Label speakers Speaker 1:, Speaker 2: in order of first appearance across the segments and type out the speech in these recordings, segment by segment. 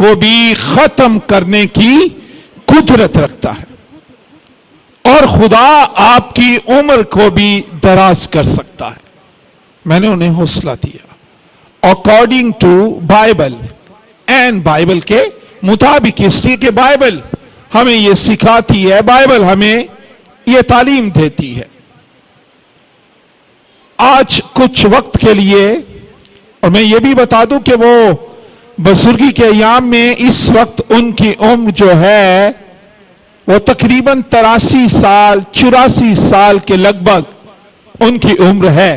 Speaker 1: को भी खत्म करने की कुदरत रखता है और खुदा आपकी उम्र को भी दराज कर सकता है। मैंने उन्हें हौसला दिया according to Bible and Bible के मुताबिक, इसलिए कि बाइबल हमें यह सिखाती है, बाइबल हमें यह तालीम देती है। आज कुछ वक्त के लिए, और मैं ये भी बता दूं कि वो बुजुर्गी के अयाम में इस वक्त उनकी उम्र जो है वो तकरीबन 83 साल 84 साल के लगभग उनकी उम्र है।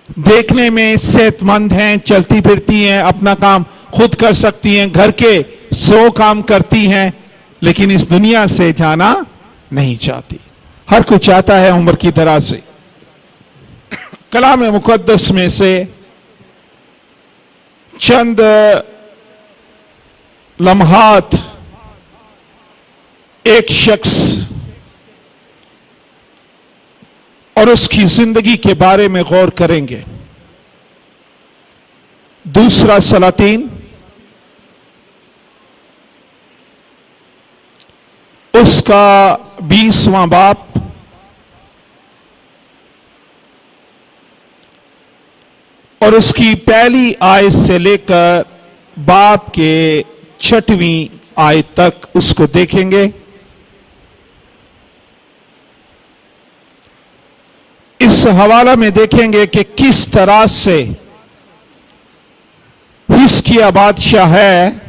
Speaker 1: देखने में सेहतमंद हैं, चलती फिरती हैं, अपना काम खुद कर सकती हैं, घर के 100 काम करती हैं, लेकिन इस दुनिया से जाना नहीं चाहती। हर कोई चाहता है उम्र की तरह से। कलाम मुकद्दस में से चंद लम्हात एक शख्स और उसकी जिंदगी के बारे में गौर करेंगे। दूसरा सलातीन उसका 20वां बाब और उसकी पहली आयत से लेकर बाब के 6वीं आयत तक उसको देखेंगे। इस हवाला में देखेंगे कि किस तरह से हिजकिय्याह बादशाह है,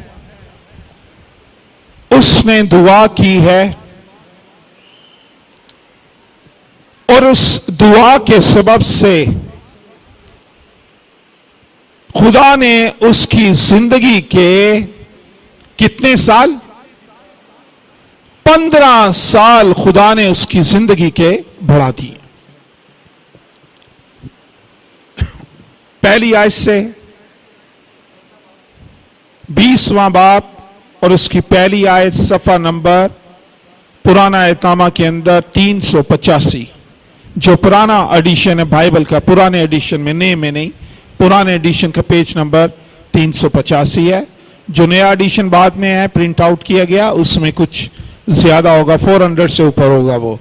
Speaker 1: उसने दुआ की है और उस दुआ के सबब से खुदा ने उसकी जिंदगी के कितने साल, 15 साल खुदा ने उसकी जिंदगी के बढ़ा दिए। पहली आयत से 20वां बाब और उसकी पहली आयत, सफा नंबर पुराना एतनामा के अंदर 385, जो पुराना एडिशन है बाइबल का, पुराने एडिशन में, नए में नहीं, पुराने एडिशन का पेज नंबर 385 है। जो नया एडिशन बाद में है, प्रिंट आउट किया गया, उसमें कुछ ज्यादा होगा, 400 से ऊपर होगा वो।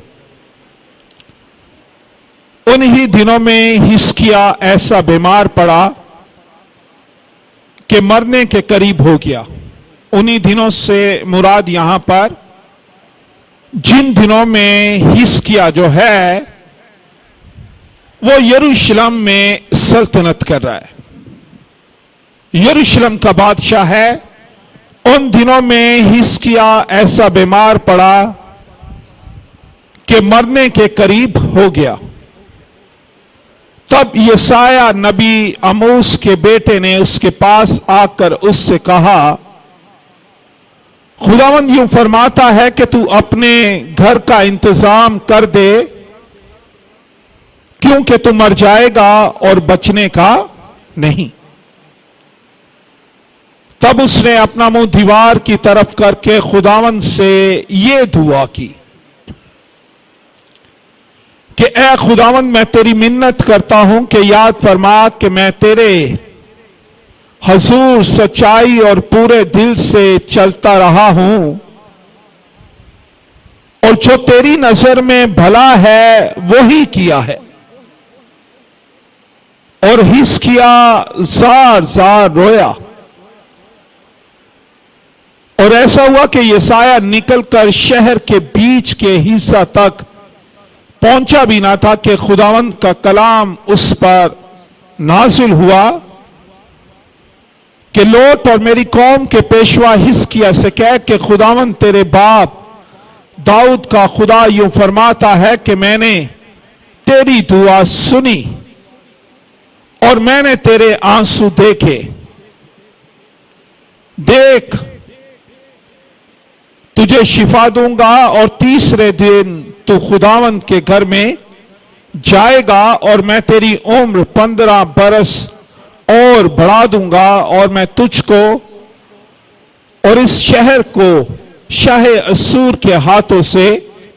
Speaker 1: उन्हीं दिनों में हिजकिय्याह ऐसा बीमार पड़ा कि मरने के करीब हो गया। उन्हीं दिनों से मुराद यहां पर जिन दिनों में हिजकिय्याह जो है वो यरूशलेम में सल्तनत कर रहा है, यरूशलेम का बादशाह है। उन दिनों में हिजकिय्याह ऐसा बीमार पड़ा कि मरने के करीब हो गया। तब यशायाह नबी आमोस के बेटे ने उसके पास आकर उससे कहा, खुदावंद यूं फरमाता है कि तू अपने घर का इंतजाम कर दे, क्योंकि तू मर जाएगा और बचने का नहीं। तब उसने अपना मुंह दीवार की तरफ करके खुदावंद से यह दुआ की कि ए खुदावंद, मैं तेरी मिन्नत करता हूं कि याद फरमा कि मैं तेरे हजूर सच्चाई और पूरे दिल से चलता रहा हूं और जो तेरी नजर में भला है वही किया है। और हिजकिय्याह जार जार रोया और ऐसा हुआ कि यशायाह निकलकर शहर के बीच के हिस्सा तक पहुंचा भी ना था कि खुदावंद का कलाम उस पर नाजिल हुआ कि लौट और मेरी कौम के पेशवा हिजकिय्याह से कह कि खुदावंद तेरे बाप दाऊद का खुदा यूं फरमाता है कि मैंने तेरी दुआ सुनी और मैंने तेरे आंसू देखे। देख, तुझे शिफा दूंगा और तीसरे दिन तू खुदावंद के घर में जाएगा और मैं तेरी उम्र 15 बरस और बढ़ा दूंगा और मैं तुझको और इस शहर को शाह असूर के हाथों से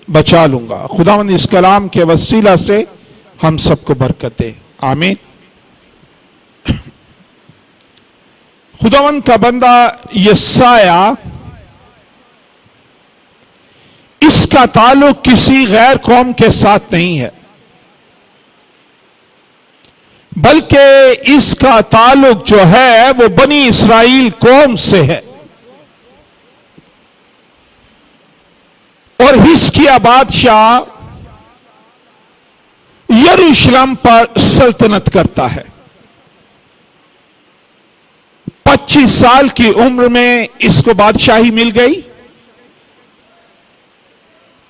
Speaker 1: बचा लूंगा। खुदावंद इस कलाम के वसीला से हम सबको बरकत दे, आमीन। खुदावंद का बंदा यशाया, इसका ताल्लुक किसी गैर कौम के साथ नहीं है, बल्कि इसका ताल्लुक जो है वो बनी इस्राइल कौम से है। और हिजकिय्याह बादशाह यरूशलेम पर सल्तनत करता है। 25 साल की उम्र में इसको बादशाही मिल गई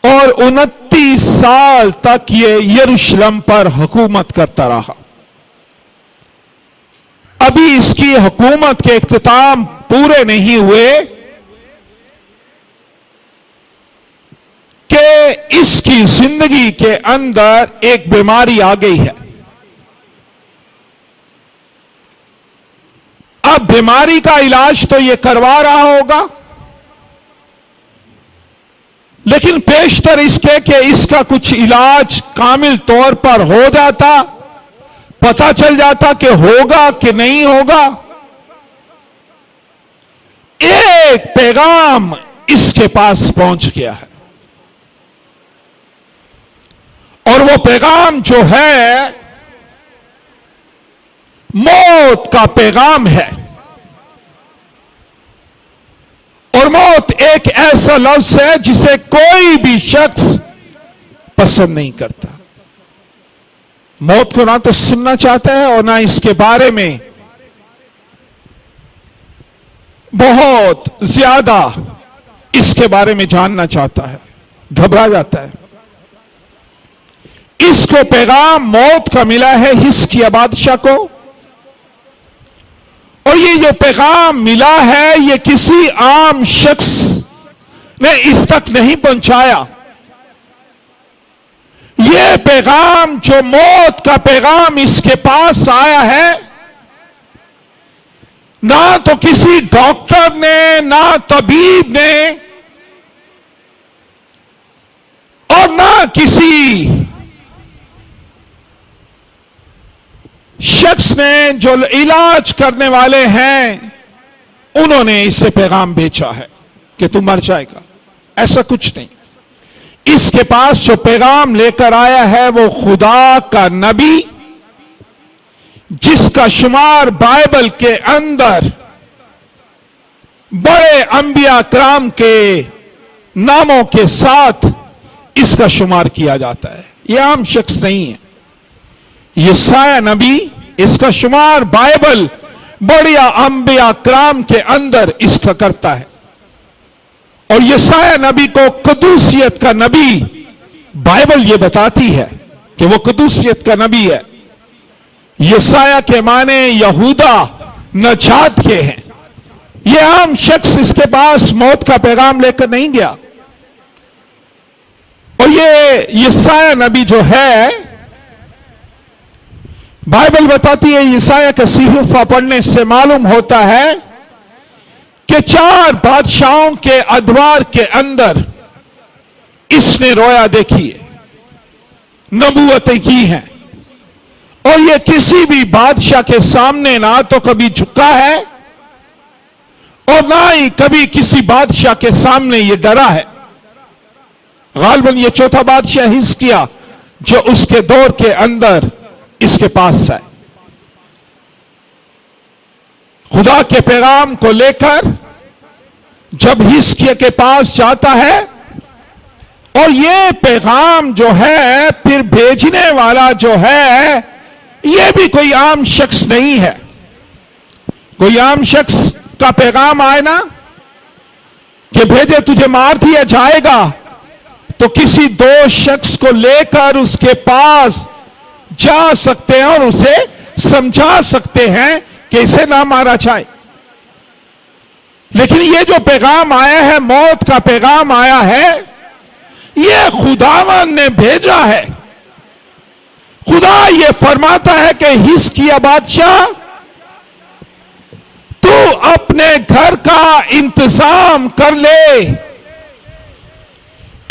Speaker 1: और 29 साल तक ये यरूशलेम पर हुकूमत करता रहा। अभी इसकी हुकूमत के इख्तिताम पूरे नहीं हुए कि इसकी जिंदगी के अंदर एक बीमारी आ गई है। अब बीमारी का इलाज तो ये करवा रहा होगा, लेकिन पेशतर इसके कि इसका कुछ इलाज कामिल तौर पर हो जाता, पता चल जाता कि होगा कि नहीं होगा। एक पैगाम इसके पास पहुंच गया है और वो पैगाम जो है मौत का पैगाम है। और मौत एक ऐसा लफ्ज है जिसे कोई भी शख्स पसंद नहीं करता। मौत को ना तो सुनना चाहता है और ना इसके बारे में बहुत ज्यादा इसके बारे में जानना चाहता है, घबरा जाता है। इसको पैगाम मौत का मिला है हिजकिय्याह बादशाह को, और ये जो पैगाम मिला है ये किसी आम शख्स ने इस तक नहीं पहुंचाया। ये पैगाम जो मौत का पैगाम इसके पास आया है, ना तो किसी डॉक्टर ने, ना तबीब ने, और ना किसी शख्स ने जो इलाज करने वाले हैं उन्होंने इसे पैगाम भेजा है कि तू मर जाएगा। ऐसा कुछ नहीं। इसके पास जो पैगाम लेकर आया है वो खुदा का नबी, जिसका शुमार बाइबल के अंदर बड़े अंबिया कराम के नामों के साथ इसका शुमार किया जाता है। यह आम शख्स नहीं है। यशाया नबी, इसका शुमार बाइबल बढ़िया अंबिया कराम के अंदर इसका करता है। और यशाया नबी को कदूसियत का नबी बाइबल ये बताती है कि वो कदूसियत का नबी है। यशाया के माने यहूदा नजात के हैं। ये आम शख्स इसके पास मौत का पैगाम लेकर नहीं गया। और ये यशाया नबी जो है, बाइबल बताती है, यशाया का सहीफा पढ़ने से मालूम होता है कि 4 बादशाहों के अदवार के अंदर इसने रोया देखी है, नबूवतें की हैं। और ये किसी भी बादशाह के सामने ना तो कभी झुका है और ना ही कभी किसी बादशाह के सामने ये डरा है। गालिबन ये चौथा बादशाह हिजकिय्याह जो उसके दौर के अंदर इसके पास है। खुदा के पैगाम को लेकर जब हिजकिय्याह के पास जाता है, और ये पैगाम जो है फिर भेजने वाला जो है ये भी कोई आम शख्स नहीं है। कोई आम शख्स का पैगाम आए ना कि भेजे तुझे मार दिया जाएगा, तो किसी 2 शख्स को लेकर उसके पास जा सकते हैं और उसे समझा सकते हैं कि इसे ना मारा जाए। लेकिन ये जो पैगाम आया है, मौत का पैगाम आया है, ये खुदावंद ने भेजा है। खुदा ये फरमाता है कि हिजकिय्याह बादशाह, तू अपने घर का इंतजाम कर ले,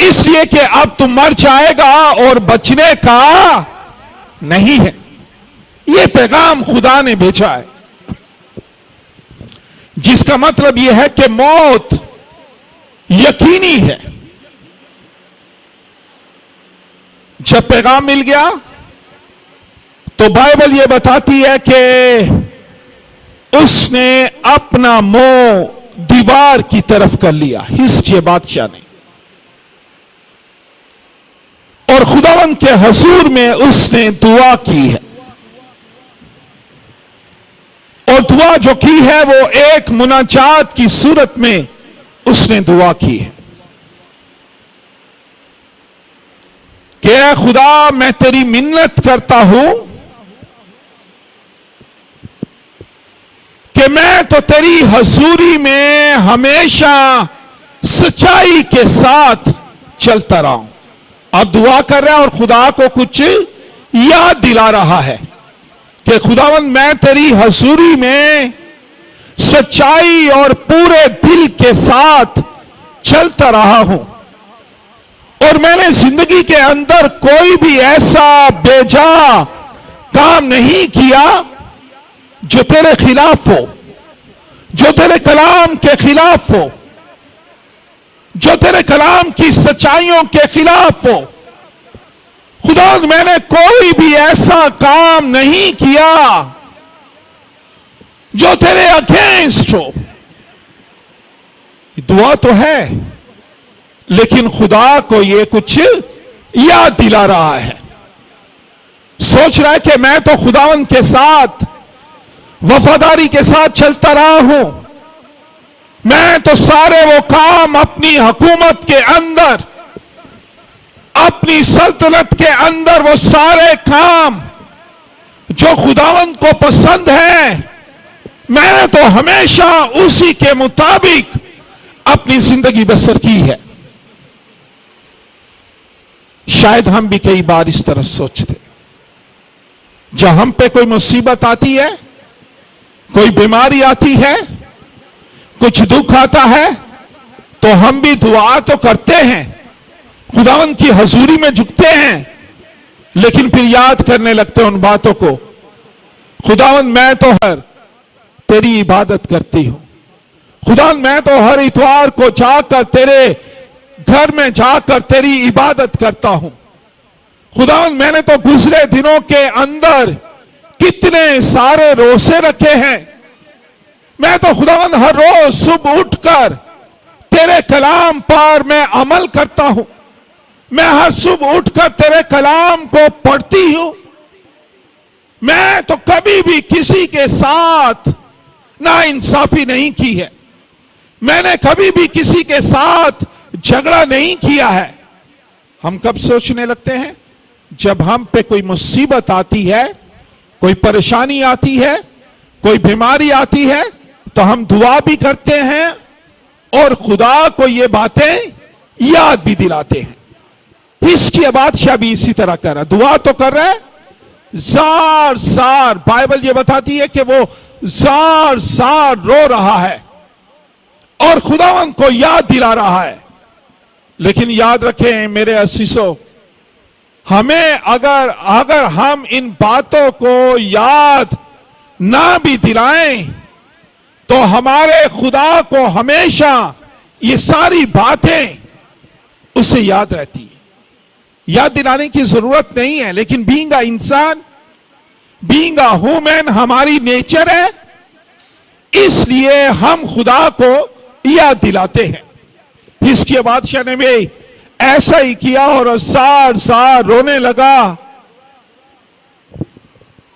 Speaker 1: इसलिए कि अब तू मर जाएगा और बचने का नहीं है। यह पैगाम खुदा ने भेजा है। जिसका मतलब यह है कि मौत यकीनी है। जब पैगाम मिल गया तो बाइबल यह बताती है कि उसने अपना मुंह दीवार की तरफ कर लिया, हिजकिय्याह बादशाह ने, और खुदावंद के हुजूर में उसने दुआ की है। और दुआ जो की है वो एक मुनाजात की सूरत में उसने दुआ की है कि ऐ खुदा, मैं तेरी मिन्नत करता हूं कि मैं तो तेरी हजूरी में हमेशा सच्चाई के साथ चलता रहा हूं। अब दुआ कर रहा है और खुदा को कुछ याद दिला रहा है कि खुदावंद, मैं तेरी हजूरी में सच्चाई और पूरे दिल के साथ चलता रहा हूं, और मैंने जिंदगी के अंदर कोई भी ऐसा बेजा काम नहीं किया जो तेरे खिलाफ हो, जो तेरे कलाम के खिलाफ हो, जो तेरे कलाम की सच्चाइयों के खिलाफ हो। खुदा, मैंने कोई भी ऐसा काम नहीं किया जो तेरे अगेंस्ट हो। दुआ तो है, लेकिन खुदा को यह कुछ याद दिला रहा है। सोच रहा है कि मैं तो खुदावंद के साथ वफादारी के साथ चलता रहा हूं, मैं तो सारे वो काम अपनी हुकूमत के अंदर, अपनी सल्तनत के अंदर, वो सारे काम जो खुदावंद को पसंद है, मैंने तो हमेशा उसी के मुताबिक अपनी जिंदगी बसर की है। शायद हम भी कई बार इस तरह सोचते, जब हम पे कोई मुसीबत आती है, कोई बीमारी आती है, कुछ दुख आता है, तो हम भी दुआ तो करते हैं, खुदावंद की हजूरी में झुकते हैं, लेकिन फिर याद करने लगते हैं उन बातों को। खुदावंद, मैं तो हर तेरी इबादत करती हूं। खुदावंद, मैं तो हर इतवार को जाकर तेरे घर में जाकर तेरी इबादत करता हूं। खुदावंद, मैंने तो गुजरे दिनों के अंदर कितने सारे रोजे रखे हैं। मैं तो खुदावंद हर रोज सुबह उठकर तेरे कलाम पर मैं अमल करता हूं। मैं हर सुबह उठकर तेरे कलाम को पढ़ती हूं। मैं तो कभी भी किसी के साथ नाइंसाफी नहीं की है। मैंने कभी भी किसी के साथ झगड़ा नहीं किया है। हम कब सोचने लगते हैं? जब हम पे कोई मुसीबत आती है, कोई परेशानी आती है, कोई बीमारी आती है, तो हम दुआ भी करते हैं और खुदा को ये बातें याद भी दिलाते हैं। हिजकिय्याह बादशाह भी इसी तरह कर रहा, दुआ तो कर रहा है, जार जार, बाइबल ये बताती है कि वो जार जार रो रहा है और खुदावंद को याद दिला रहा है। लेकिन याद रखें मेरे असीसों, हमें अगर हम इन बातों को याद ना भी दिलाएं, तो हमारे खुदा को हमेशा ये सारी बातें उसे याद रहती है। याद दिलाने की जरूरत नहीं है, लेकिन बीइंग अ इंसान, बीइंग अ ह्यूमन हमारी नेचर है, इसलिए हम खुदा को याद दिलाते हैं। हिजकिय्याह बादशाह ने भी ऐसा ही किया और सार सार रोने लगा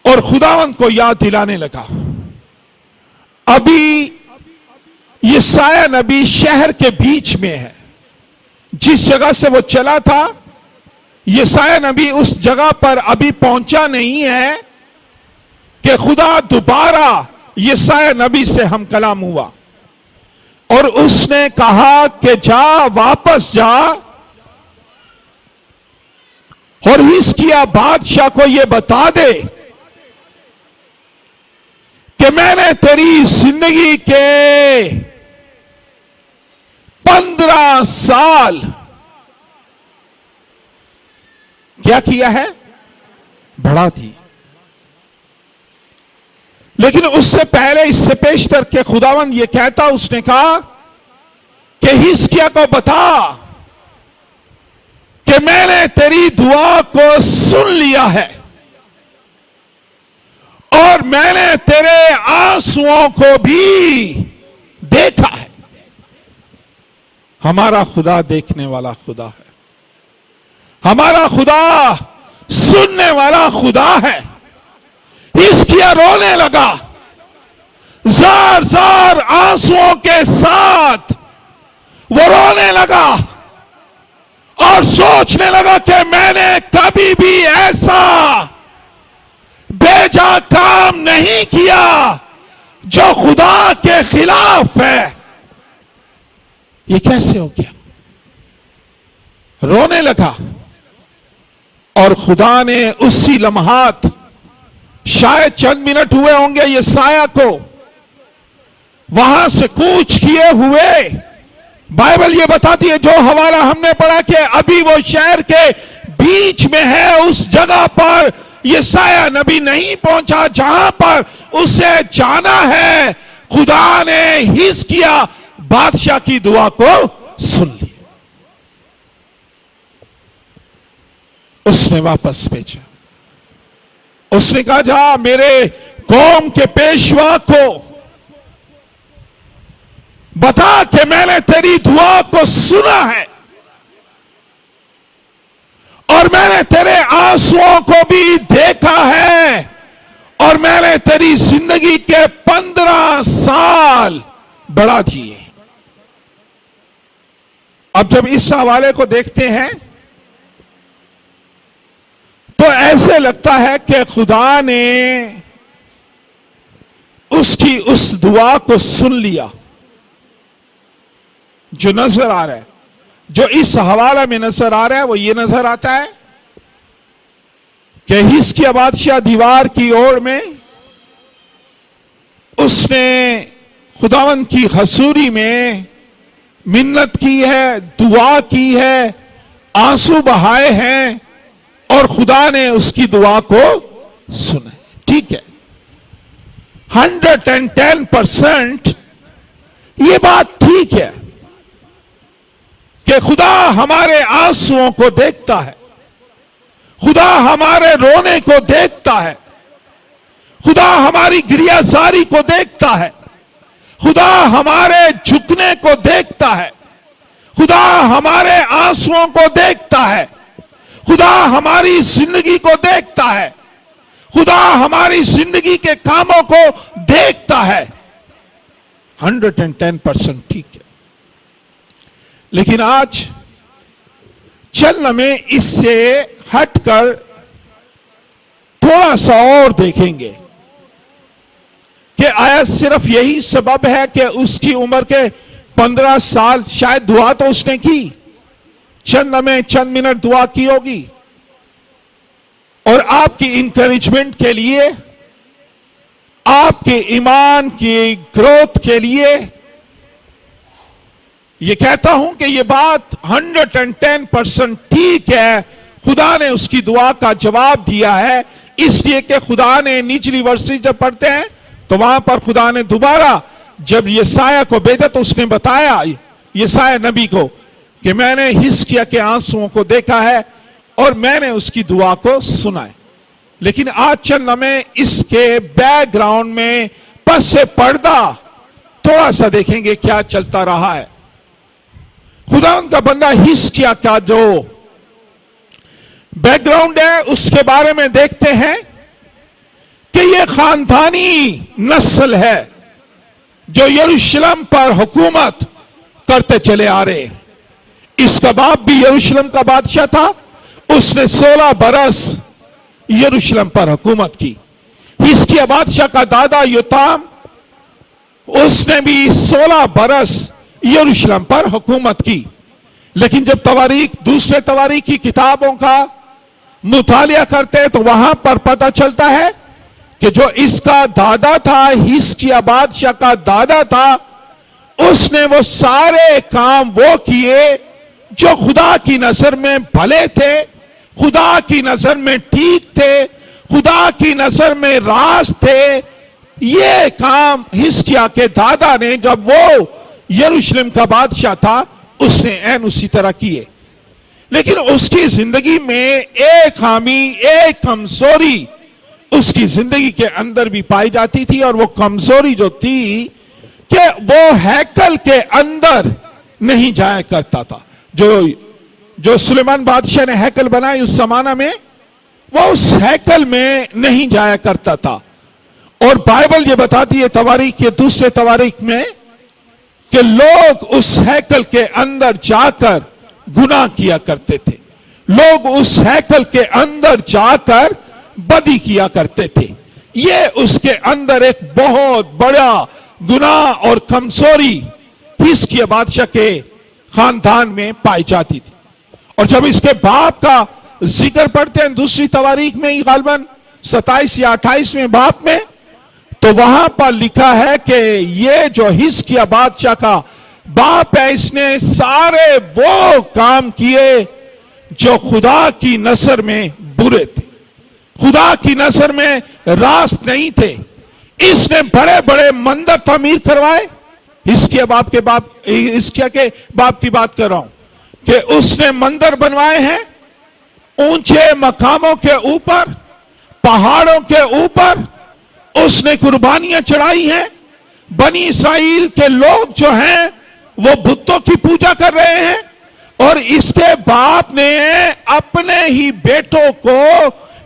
Speaker 1: और खुदावंद को याद दिलाने लगा। अभी यशायाह नबी शहर के बीच में है, जिस जगह से वो चला था, यशायाह नबी उस जगह पर अभी पहुंचा नहीं है कि खुदा दोबारा यशायाह नबी से हम कलाम हुआ और उसने कहा कि जा, वापस जा, और हिजकिय्याह बादशाह को यह बता दे कि मैंने तेरी जिंदगी के 15 साल क्या किया है? बढ़ा दी। लेकिन उससे पहले इससे पेश करके खुदावंद ये कहता, उसने कहा कि हिजकिय्याह को बता कि मैंने तेरी दुआ को सुन लिया है और मैंने तेरे आंसुओं को भी देखा है। हमारा खुदा देखने वाला खुदा है, हमारा खुदा सुनने वाला खुदा है। हिजकिय्याह रोने लगा, जार जार आंसुओं के साथ वो रोने लगा और सोचने लगा कि मैंने कभी भी ऐसा बेजा काम नहीं किया जो खुदा के खिलाफ है। ये कैसे हो गया? रोने लगा और खुदा ने उसी लम्हात, शायद चंद मिनट हुए होंगे यशायाह को वहां से कूच किए हुए, बाइबल ये बताती है, जो हवाला हमने पढ़ा कि अभी वो शहर के बीच में है, उस जगह पर यशायाह नबी नहीं पहुंचा जहां पर उसे जाना है। खुदा ने हिजकिय्याह बादशाह की दुआ को सुन लिया, उसने वापस भेजा। उसने कहा, जा मेरे कौम के पेशवा को बता कि मैंने तेरी दुआ को सुना है और मैंने तेरे आंसुओं को भी देखा है और मैंने तेरी जिंदगी के 15 साल बढ़ा दिए। अब जब इस हवाले को देखते हैं तो ऐसे लगता है कि खुदा ने उसकी उस दुआ को सुन लिया। जो नजर आ रहा है, जो इस हवाला में नजर आ रहा है, वो ये नजर आता है कि हिजकिय्याह बादशाह दीवार की ओर में उसने खुदावंद की हसूरी में मिन्नत की है, दुआ की है, आंसू बहाए हैं और खुदा ने उसकी दुआ को सुना। ठीक है, 110% ये बात ठीक है कि खुदा हमारे आंसुओं को देखता है, खुदा हमारे रोने को देखता है, खुदा हमारी गिरियाजारी को देखता है, खुदा हमारे झुकने को देखता है, खुदा हमारे आंसुओं को देखता है, खुदा हमारी जिंदगी को देखता है, खुदा हमारी जिंदगी के कामों को देखता है। 110% ठीक है। लेकिन आज चल में इससे हटकर थोड़ा सा और देखेंगे कि आया सिर्फ यही सबब है कि उसकी उम्र के 15 साल, शायद दुआ तो उसने की, चंद मिनट दुआ की होगी और आपकी इंकरेजमेंट के लिए, आपके ईमान की ग्रोथ के लिए ये कहता हूं कि ये बात 110% ठीक है। खुदा ने उसकी दुआ का जवाब दिया है, इसलिए कि खुदा ने निचली वर्षी जब पढ़ते हैं तो वहां पर खुदा ने दोबारा जब यशायाह को भेजा तो उसने बताया यशायाह नबी को कि मैंने हिजकिय्याह के आंसुओं को देखा है और मैंने उसकी दुआ को सुना है। लेकिन आज चंद में इसके बैकग्राउंड में पसे पर्दा थोड़ा सा देखेंगे क्या चलता रहा है। खुदा का बंदा हिजकिय्याह का जो बैकग्राउंड है उसके बारे में देखते हैं कि यह खानदानी नस्ल है जो यरूशलेम पर हुकूमत करते चले आ रहे। इसका बाप भी यरूशलेम का बादशाह था, उसने 16 बरस यरूशलेम पर हुकूमत की। हिजकिय्याह बादशाह का दादा योताम, उसने भी 16 बरस यरूशलेम पर हुकूमत की। लेकिन जब तवारीख, दूसरे तवारीख की किताबों का मुतालिया करते हैं तो वहां पर पता चलता है कि जो इसका दादा था, हिजकिय्याह बादशाह का दादा था, उसने वो सारे काम वो किए जो खुदा की नजर में भले थे, खुदा की नजर में ठीक थे, खुदा की नजर में राज थे, ये काम हिजकिय्याह के दादा ने, जब वो यरूशलेम का बादशाह था, उसने ऐन उसी तरह किए। लेकिन उसकी जिंदगी में एक खामी, एक कमजोरी उसकी जिंदगी के अंदर भी पाई जाती थी, और वो कमजोरी जो थी कि वो हैकल के अंदर नहीं जाया करता था। जो सुलेमान बादशाह ने हैकल बनाई उस जमाना में, वो उस हैकल में नहीं जाया करता था। और बाइबल ये बताती है तवारीख के दूसरे तवारीख में कि लोग उस हैकल के अंदर जाकर गुनाह किया करते थे, लोग उस हैकल के अंदर जाकर बदी किया करते थे। ये उसके अंदर एक बहुत बड़ा गुनाह और कमजोरी हिजकिय्याह बादशाह के खानदान में पाई जाती थी। और जब इसके बाप का जिक्र पढ़ते हैं दूसरी तवारीख में, गालबन 27 या 28वें बाप में, तो वहां पर लिखा है कि ये जो हिजकिय्याह बादशाह का बाप है, इसने सारे वो काम किए जो खुदा की नजर में बुरे थे, खुदा की नजर में रास्त नहीं थे। इसने बड़े बड़े मंदिर तामीर करवाए। हिजकिय्याह के बाप की बात कर रहा हूं कि उसने मंदिर बनवाए हैं ऊंचे मकामों के ऊपर, पहाड़ों के ऊपर। उसने कुर्बानियां चढ़ाई हैं। बनी इस्राएल के लोग जो हैं वो बुतों की पूजा कर रहे हैं, और इसके बाप ने अपने ही बेटों को,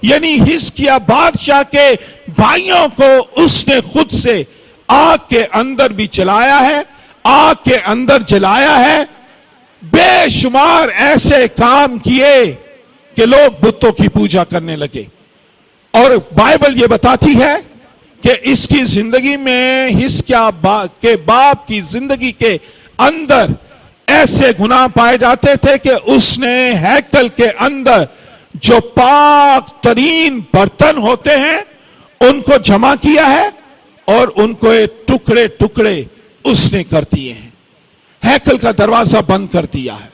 Speaker 1: यानी हिजकिय्याह बादशाह के भाइयों को, उसने खुद से आग के अंदर भी चलाया है, आग के अंदर जलाया है। बेशुमार ऐसे काम किए कि लोग बुतों की पूजा करने लगे। और बाइबल ये बताती है कि इसकी जिंदगी में, हिजकिय्याह के बाप की जिंदगी के अंदर ऐसे गुनाह पाए जाते थे कि उसने हैकल के अंदर जो पाक तरीन बर्तन होते हैं उनको जमा किया है, और उनको टुकड़े टुकड़े उसने कर दिए हैं। हैकल का दरवाजा बंद कर दिया है।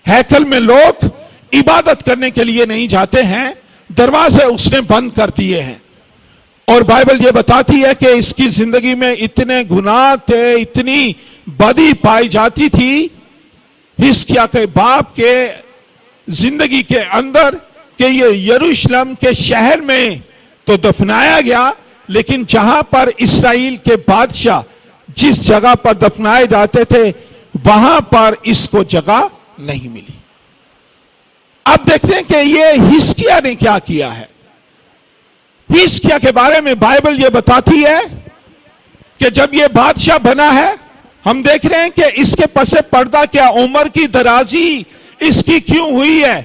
Speaker 1: हैकल में लोग इबादत करने के लिए नहीं जाते हैं, दरवाजे उसने बंद कर दिए हैं। और बाइबल ये बताती है कि इसकी जिंदगी में इतने गुनाह थे, इतनी बदी पाई जाती थी हिजकिय्याह के बाप के जिंदगी के अंदर कि ये यरूशलेम के शहर में तो दफनाया गया, लेकिन जहां पर इस्राएल के बादशाह जिस जगह पर दफनाए जाते थे वहां पर इसको जगह नहीं मिली। अब देखते हैं कि ये हिजकिय्याह ने क्या किया है। हिजकिय्याह के बारे में बाइबल ये बताती है कि जब ये बादशाह बना है, हम देख रहे हैं कि इसके पसे पर्दा क्या, उम्र की दराजी इसकी क्यों हुई है।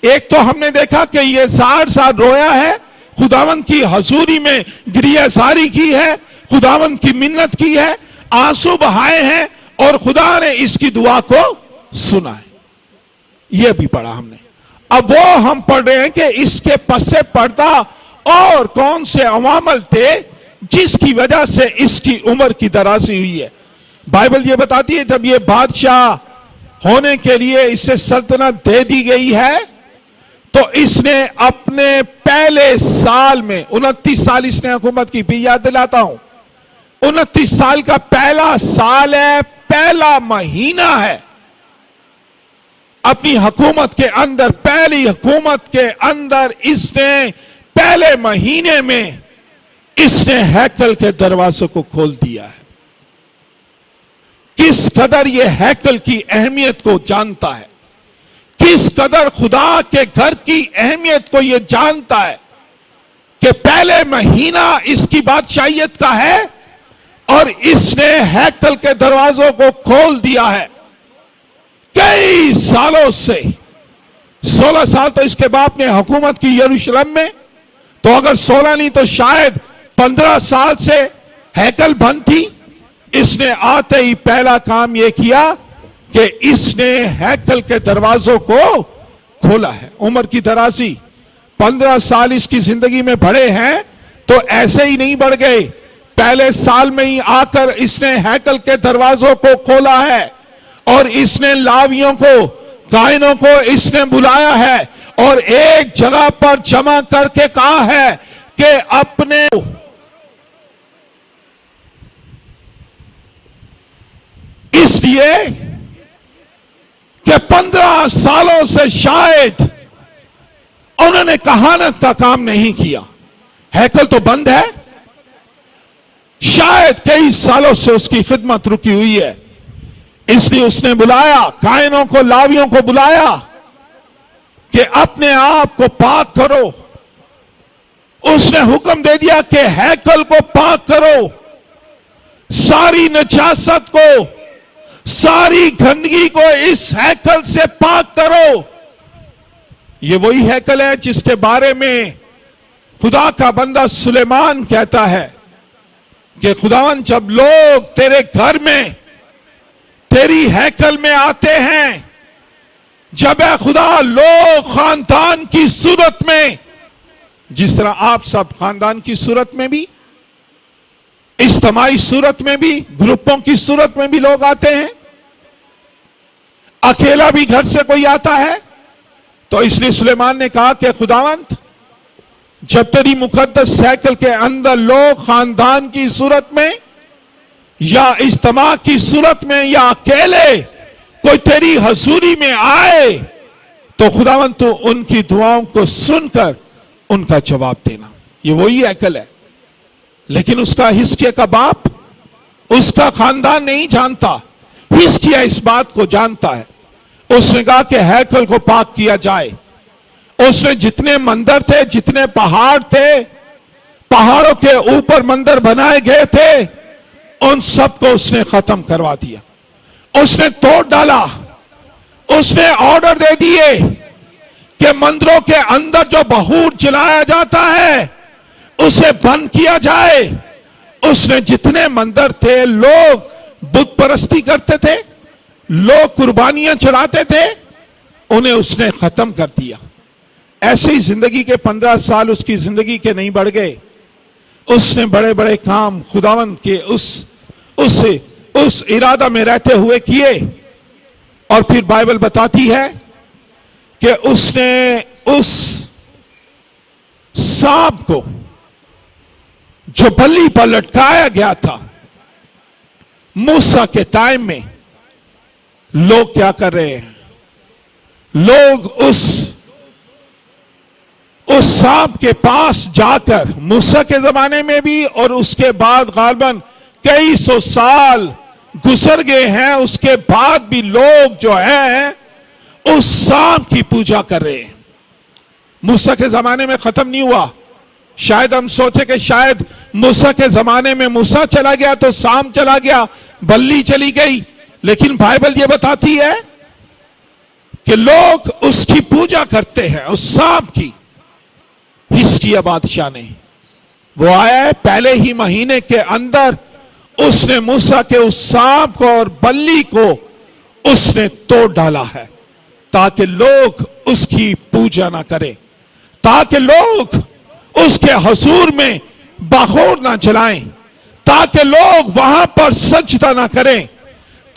Speaker 1: एक तो हमने देखा कि ये 60 साल रोया है, खुदावंद की हजूरी में गिरियाजारी की है, खुदावंद की मिन्नत की है, आंसू बहाए हैं, और खुदा ने इसकी दुआ को सुना है। यह भी पढ़ा हमने। अब वो हम पढ़ रहे हैं कि इसके पसे पर्दा और कौन से अवामल थे जिसकी वजह से इसकी उम्र की दराजी हुई है। बाइबल ये बताती है जब ये बादशाह होने के लिए इसे सल्तनत दे दी गई है, तो इसने अपने पहले साल में, 29 साल इसने हुकूमत की, भी याद दिलाता हूं, 29 साल का पहला साल है, पहला महीना है अपनी हुकूमत के अंदर, पहली हुकूमत के अंदर इसने पहले महीने में इसने हैकल के दरवाजे को खोल दिया है। किस कदर यह हैकल की अहमियत को जानता है, किस कदर खुदा के घर की अहमियत को यह जानता है कि पहले महीना इसकी बादशाहियत का है और इसने हैकल के दरवाजों को खोल दिया है। कई सालों से, 16 साल तो इसके बाप ने हुकूमत की यरूशलेम में, तो अगर 16 नहीं तो शायद 15 साल से हैकल बंद थी। इसने आते ही पहला काम यह किया कि इसने हैकल के दरवाजों को खोला है। उम्र की दराजी, 15 साल इसकी जिंदगी में बढ़े हैं तो ऐसे ही नहीं बढ़ गए, पहले साल में ही आकर इसने हैकल के दरवाजों को खोला है और इसने लावियों को, कायनों को इसने बुलाया है और एक जगह पर जमा करके कहा है कि अपने इसलिए कि 15 सालों से शायद उन्होंने कहानत का काम नहीं किया। हैकल तो बंद है, शायद कई सालों से उसकी खिदमत रुकी हुई है। इसलिए उसने बुलाया, कायनों को, लावियों को बुलाया कि अपने आप को पाक करो। उसने हुक्म दे दिया कि हैकल को पाक करो, सारी नजासत को, सारी गंदगी को इस हैकल से पाक करो। ये वही हैकल है जिसके बारे में खुदा का बंदा सुलेमान कहता है कि खुदावन, जब लोग तेरे घर में, तेरी हैकल में आते हैं, जब है खुदा लोग खानदान की सूरत में, जिस तरह आप सब खानदान की सूरत में भी, इज्तिमाई सूरत में भी, ग्रुपों की सूरत में भी लोग आते हैं, अकेला भी घर से कोई आता है, तो इसलिए सुलेमान ने कहा कि खुदावंत, जब तेरी मुकद्दस हैकल के अंदर लोग खानदान की सूरत में या इज्तिमा की सूरत में या अकेले कोई तेरी हजूरी में आए, तो खुदावंत तो उनकी दुआओं को सुनकर उनका जवाब देना। ये वही हैकल है, लेकिन उसका हिजकिय्याह का बाप, उसका खानदान नहीं जानता। हिजकिय्याह इस बात को जानता है। उसने कहा कि हैकल को पाक किया जाए। उसने जितने मंदिर थे, जितने पहाड़ थे, पहाड़ों के ऊपर मंदिर बनाए गए थे, उन सबको उसने खत्म करवा दिया। उसने तोड़ डाला। उसने ऑर्डर दे दिए कि मंदिरों के अंदर जो बहूर जलाया जाता है उसे बंद किया जाए। उसने जितने मंदिर थे, लोग बुत परस्ती करते थे, लोग कुर्बानियां चढ़ाते थे, उन्हें उसने खत्म कर दिया। ऐसे ही जिंदगी के 15 साल उसकी जिंदगी के नहीं बढ़ गए। उसने बड़े बड़े काम खुदावंद के उस इरादा में रहते हुए किए। और फिर बाइबल बताती है कि उसने उस सांप को जो बल्ली पर लटकाया गया था, मूसा के टाइम में लोग क्या कर रहे हैं, लोग उस सांप के पास जाकर, मूसा के जमाने में भी और उसके बाद गालबन कई सौ साल गुजर गए हैं, उसके बाद भी लोग जो है उस सांप की पूजा कर रहे हैं। मूसा के जमाने में खत्म नहीं हुआ। शायद हम सोचे कि शायद मूसा के जमाने में मूसा चला गया तो सांप चला गया, बल्ली चली गई, लेकिन बाइबल ये बताती है कि लोग उसकी पूजा करते हैं, उस सांप की। हिजकिय्याह बादशाह ने, वो आया है पहले ही महीने के अंदर, उसने मूसा के उस सांप को और बल्ली को उसने तोड़ डाला है, ताकि लोग उसकी पूजा ना करें, ताकि लोग उसके हुजूर में बखूर ना जलाएं, ताकि लोग वहां पर सजदा ना करें,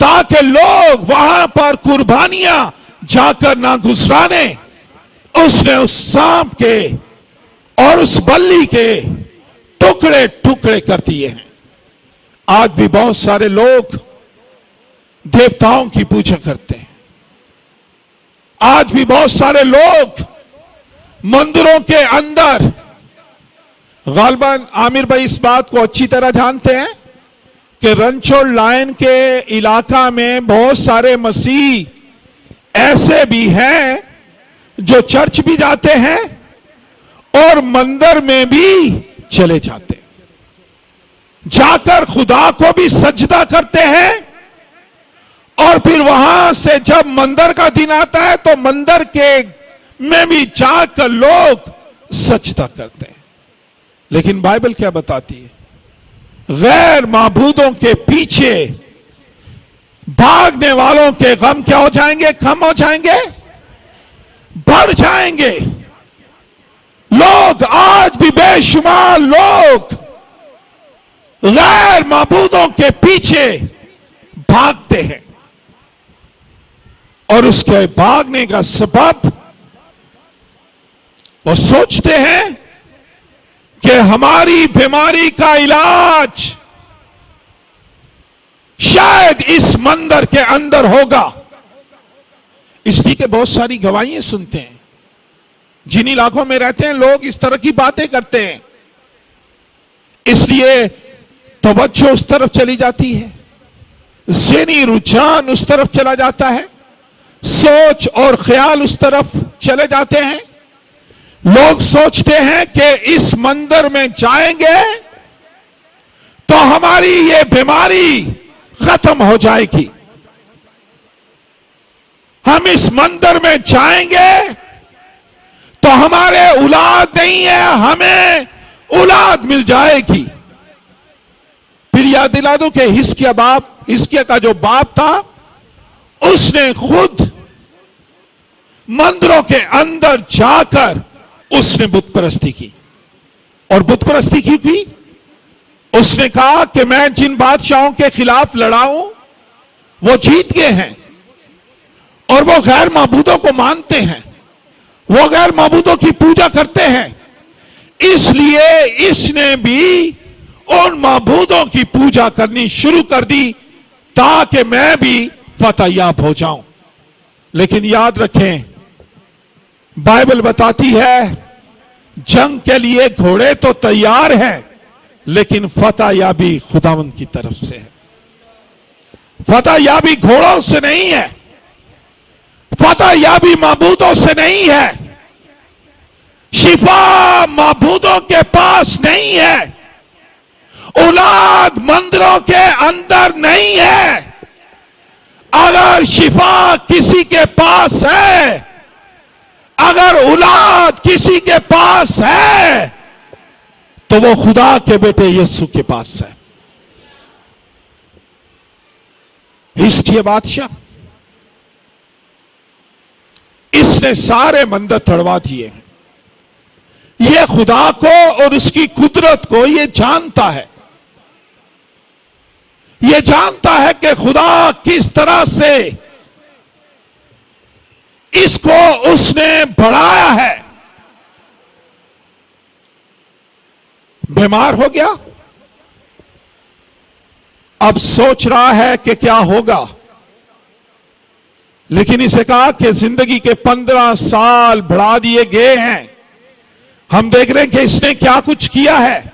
Speaker 1: ताकि लोग वहां पर कुर्बानियां जाकर ना गुजराने। उसने उस सांप के और उस बल्ली के टुकड़े टुकड़े कर दिए हैं। आज भी बहुत सारे लोग देवताओं की पूजा करते हैं। आज भी बहुत सारे लोग मंदिरों के अंदर, गालबन आमिर भाई इस बात को अच्छी तरह जानते हैं कि रंचोड़ लाइन के इलाका में बहुत सारे मसीह ऐसे भी हैं जो चर्च भी जाते हैं और मंदिर में भी चले जाते हैं, जाकर खुदा को भी सजदा करते हैं, और फिर वहां से जब मंदिर का दिन आता है तो मंदिर के में भी जाकर लोग सजदा करते हैं। लेकिन बाइबल क्या बताती है? गैर माबूदों के पीछे भागने वालों के गम क्या हो जाएंगे? कम हो जाएंगे, बढ़ जाएंगे। लोग आज भी बेशुमार लोग गैर माबूदों के पीछे भागते हैं, और उसके भागने का सबब वो सोचते हैं कि हमारी बीमारी का इलाज शायद इस मंदिर के अंदर होगा। इसलिए कि बहुत सारी गवाहियां सुनते हैं, जिन इलाकों में रहते हैं लोग इस तरह की बातें करते हैं, इसलिए तवज्जो उस तरफ चली जाती है, ज़हनी रुझान उस तरफ चला जाता है, सोच और ख्याल उस तरफ चले जाते हैं। लोग सोचते हैं कि इस मंदिर में जाएंगे तो हमारी ये बीमारी खत्म हो जाएगी, हम इस मंदिर में जाएंगे तो हमारे औलाद नहीं है, हमें औलाद मिल जाएगी। फिर याद दिला दूं कि हिजकिय्याह का जो बाप था, उसने खुद मंदिरों के अंदर जाकर उसने बुत परस्ती की। और बुत परस्ती की भी उसने कहा कि मैं जिन बादशाहों के खिलाफ लड़ा हूं वो जीत गए हैं और वो गैर माबूदों को मानते हैं, वो गैर माबूदों की पूजा करते हैं, इसलिए इसने भी उन माबूदों की पूजा करनी शुरू कर दी ताकि मैं भी फतहयाब हो जाऊं। लेकिन याद रखें, बाइबल बताती है जंग के लिए घोड़े तो तैयार हैं, लेकिन फतहयाबी खुदावंद की तरफ से है। फतहयाबी घोड़ों से नहीं है, फतहयाबी माबूदों से नहीं है, शिफा माबूदों के पास नहीं है, औलाद मंदिरों के अंदर नहीं है। अगर शिफा किसी के पास है, अगर औलाद किसी के पास है, तो वो खुदा के बेटे यीशु के पास है। हिजकिय्याह बादशाह, इसने सारे मंदिर तोड़वा दिए हैं। ये खुदा को और उसकी कुदरत को ये जानता है, ये जानता है कि खुदा किस तरह से इसको उसने बढ़ाया है। बीमार हो गया, अब सोच रहा है कि क्या होगा, लेकिन इसे कहा कि जिंदगी के 15 साल बढ़ा दिए गए हैं। हम देख रहे हैं कि इसने क्या कुछ किया है।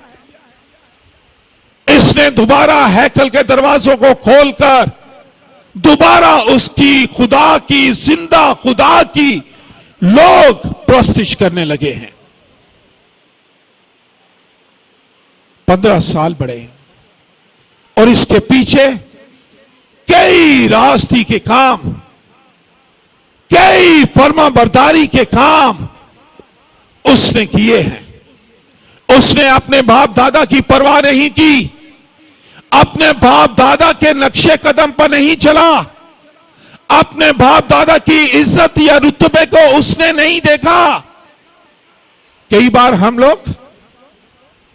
Speaker 1: इसने दोबारा हैकल के दरवाजों को खोलकर दोबारा उसकी खुदा की, जिंदा खुदा की लोग प्रस्तिश करने लगे हैं। 15 साल बढ़े और इसके पीछे कई रास्ती के काम, कई फर्माबरदारी के काम उसने किए हैं। उसने अपने बाप दादा की परवाह नहीं की, अपने बाप दादा के नक्शे कदम पर नहीं चला, अपने बाप दादा की इज्जत या रुतबे को उसने नहीं देखा। कई बार हम लोग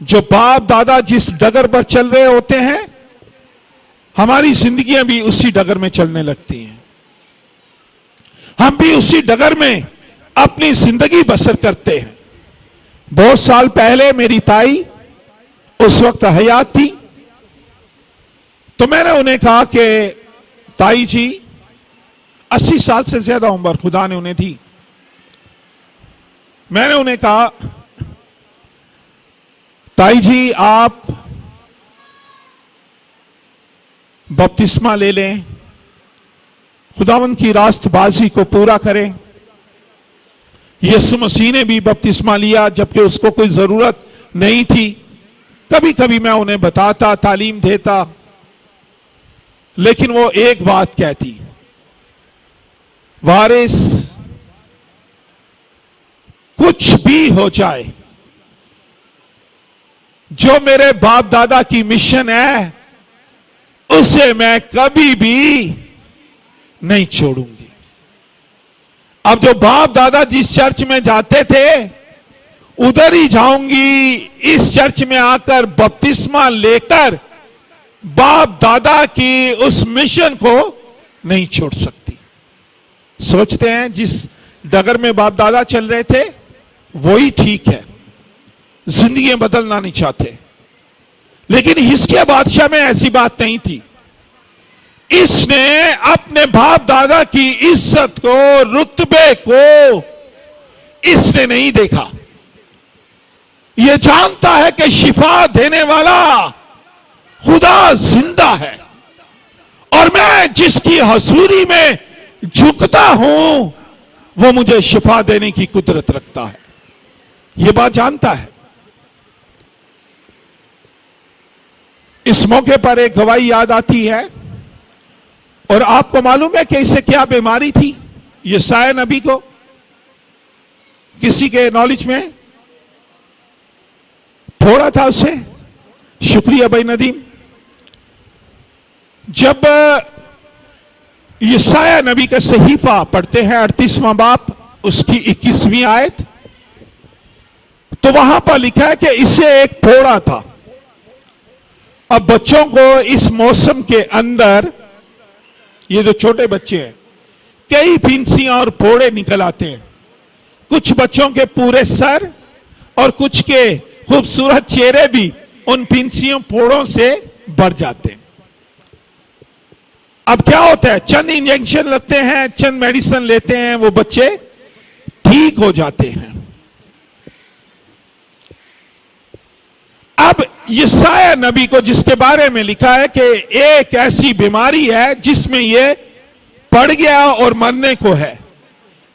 Speaker 1: जो बाप दादा जिस डगर पर चल रहे होते हैं, हमारी जिंदगियां भी उसी डगर में चलने लगती हैं, हम भी उसी डगर में अपनी जिंदगी बसर करते हैं। बहुत साल पहले मेरी ताई उस वक्त हयात थी, तो मैंने उन्हें कहा कि ताई जी, 80 साल से ज्यादा उम्र खुदा ने उन्हें दी। मैंने उन्हें कहा, ताई जी आप बपतिस्मा ले लें, खुदावंद की रास्तबाजी को पूरा करें। यीशु मसीह ने भी बपतिस्मा लिया जबकि उसको कोई जरूरत नहीं थी। कभी कभी मैं उन्हें बताता, तालीम देता, लेकिन वो एक बात कहती, वारिस कुछ भी हो जाए, जो मेरे बाप दादा की मिशन है उसे मैं कभी भी नहीं छोड़ूंगी। अब जो बाप दादा जिस चर्च में जाते थे उधर ही जाऊंगी, इस चर्च में आकर बपतिस्मा लेकर बाप दादा की उस मिशन को नहीं छोड़ सकती। सोचते हैं जिस डगर में बाप दादा चल रहे थे वही ठीक है, जिंदगी बदलना नहीं चाहते। लेकिन हिजकिय्याह बादशाह में ऐसी बात नहीं थी। इसने अपने बाप दादा की इज्जत को, रुतबे को इसने नहीं देखा। यह जानता है कि शिफा देने वाला खुदा जिंदा है और मैं जिसकी हजूरी में झुकता हूं वो मुझे शिफा देने की कुदरत रखता है। यह बात जानता है। इस मौके पर एक गवाही याद आती है और आपको मालूम है कि इसे क्या बीमारी थी यशायाह नबी को? किसी के नॉलेज में? फोड़ा था उसे। शुक्रिया भाई नदीम। जब यशायाह नबी का सहीफा पढ़ते हैं 38वां बाब उसकी 21वीं आयत, तो वहां पर लिखा है कि इसे एक फोड़ा था। अब बच्चों को इस मौसम के अंदर, ये जो छोटे बच्चे हैं, कई फिंसियां और फोड़े निकल आते हैं। कुछ बच्चों के पूरे सर और कुछ के खूबसूरत चेहरे भी उन फिंसियों फोड़ों से भर जाते हैं। अब क्या होता है, चंद इंजेक्शन लगते हैं, चंद मेडिसिन लेते हैं, वो बच्चे ठीक हो जाते हैं। अब यशायाह नबी को जिसके बारे में लिखा है कि एक ऐसी बीमारी है जिसमें ये पड़ गया और मरने को है,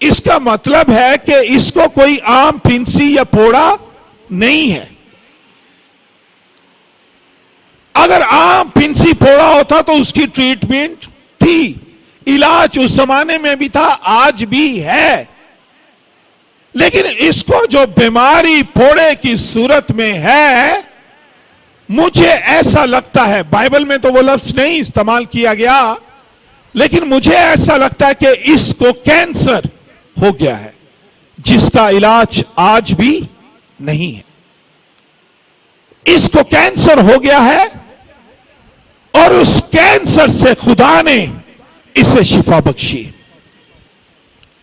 Speaker 1: इसका मतलब है कि इसको कोई आम फिंसी या फोड़ा नहीं है। अगर आम फिंसी फोड़ा होता तो उसकी ट्रीटमेंट थी, इलाज उस जमाने में भी था, आज भी है। लेकिन इसको जो बीमारी फोड़े की सूरत में है, मुझे ऐसा लगता है, बाइबल में तो वो लफ्ज नहीं इस्तेमाल किया गया, लेकिन मुझे ऐसा लगता है कि इसको कैंसर हो गया है जिसका इलाज आज भी नहीं है। इसको कैंसर हो गया है और उस कैंसर से खुदा ने इसे शिफा बख्शी।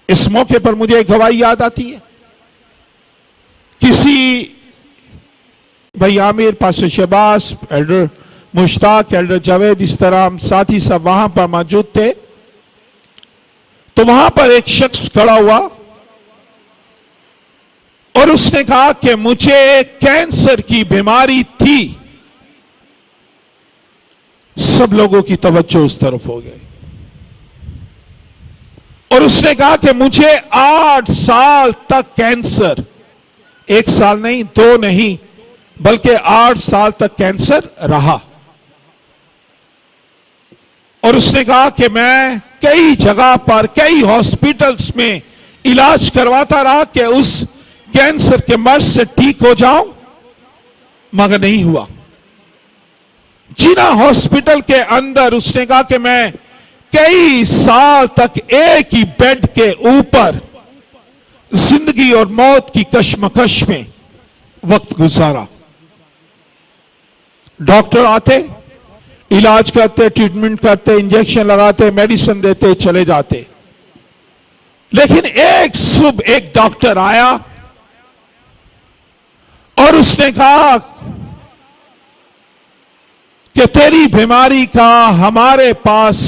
Speaker 1: इस मौके पर मुझे एक गवाही याद आती है। किसी भाई Aamir, pastor Shahbaz, elder Mushtaq, elder Javed, इस तरह हम साथी सब वहां पर मौजूद थे। तो वहां पर एक शख्स खड़ा हुआ और उसने कहा कि मुझे कैंसर की बीमारी थी। सब लोगों की तवज्जो उस तरफ हो गई और उसने कहा कि मुझे 8 साल तक कैंसर, 1 साल नहीं, 2 नहीं, बल्कि 8 साल तक कैंसर रहा। और उसने कहा कि मैं कई जगह पर, कई हॉस्पिटल्स में इलाज करवाता रहा कि उस कैंसर के मर्ज से ठीक हो जाऊं, मगर नहीं हुआ। जिना हॉस्पिटल के अंदर उसने कहा कि मैं कई साल तक एक ही बेड के ऊपर जिंदगी और मौत की कश्मकश में वक्त गुजारा। डॉक्टर आते, इलाज करते, ट्रीटमेंट करते, इंजेक्शन लगाते, मेडिसिन देते, चले जाते। लेकिन एक सुबह एक डॉक्टर आया और उसने कहा कि तेरी बीमारी का हमारे पास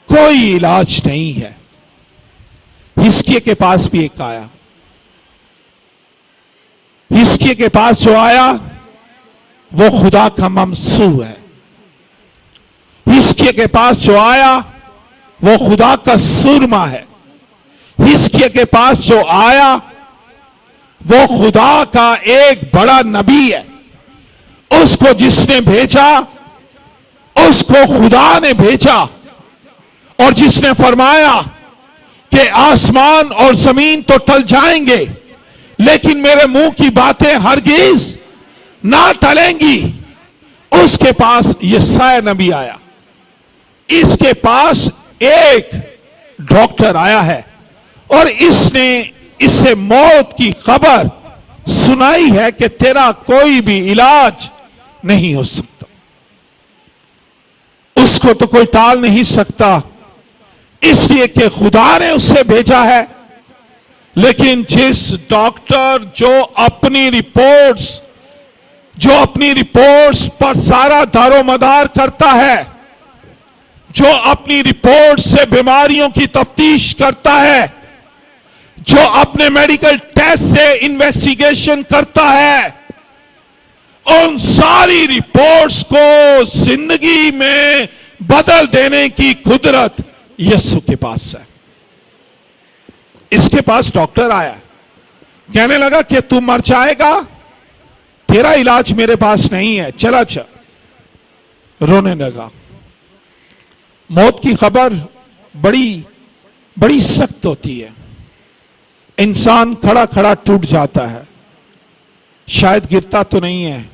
Speaker 1: कोई इलाज नहीं है। हिस्किया के पास भी एक आया। हिस्किया के पास जो आया वो खुदा का ममसू है। हिस्किया के पास जो आया वो खुदा का सुरमा है। हिस्किया के पास जो आया वो खुदा का एक बड़ा नबी है। उसको जिसने भेजा, उसको खुदा ने भेजा और जिसने फरमाया कि आसमान और जमीन तो टल जाएंगे लेकिन मेरे मुंह की बातें हरगिज ना टलेंगी, उसके पास यशायाह नबी आया। इसके पास एक डॉक्टर आया है और इसने इसे मौत की खबर सुनाई है कि तेरा कोई भी इलाज नहीं हो सकता। उसको तो कोई टाल नहीं सकता, इसलिए कि खुदा ने उसे भेजा है। लेकिन जिस डॉक्टर जो अपनी रिपोर्ट्स पर सारा दारोमदार करता है, जो अपनी रिपोर्ट से बीमारियों की तफ्तीश करता है, जो अपने मेडिकल टेस्ट से इन्वेस्टिगेशन करता है, उन सारी रिपोर्ट्स को जिंदगी में बदल देने की कुदरत यीशु के पास है। इसके पास डॉक्टर आया, कहने लगा कि तू मर जाएगा, तेरा इलाज मेरे पास नहीं है, चला चल। रोने लगा। मौत की खबर बड़ी बड़ी सख्त होती है। इंसान खड़ा खड़ा टूट जाता है, शायद गिरता तो नहीं है,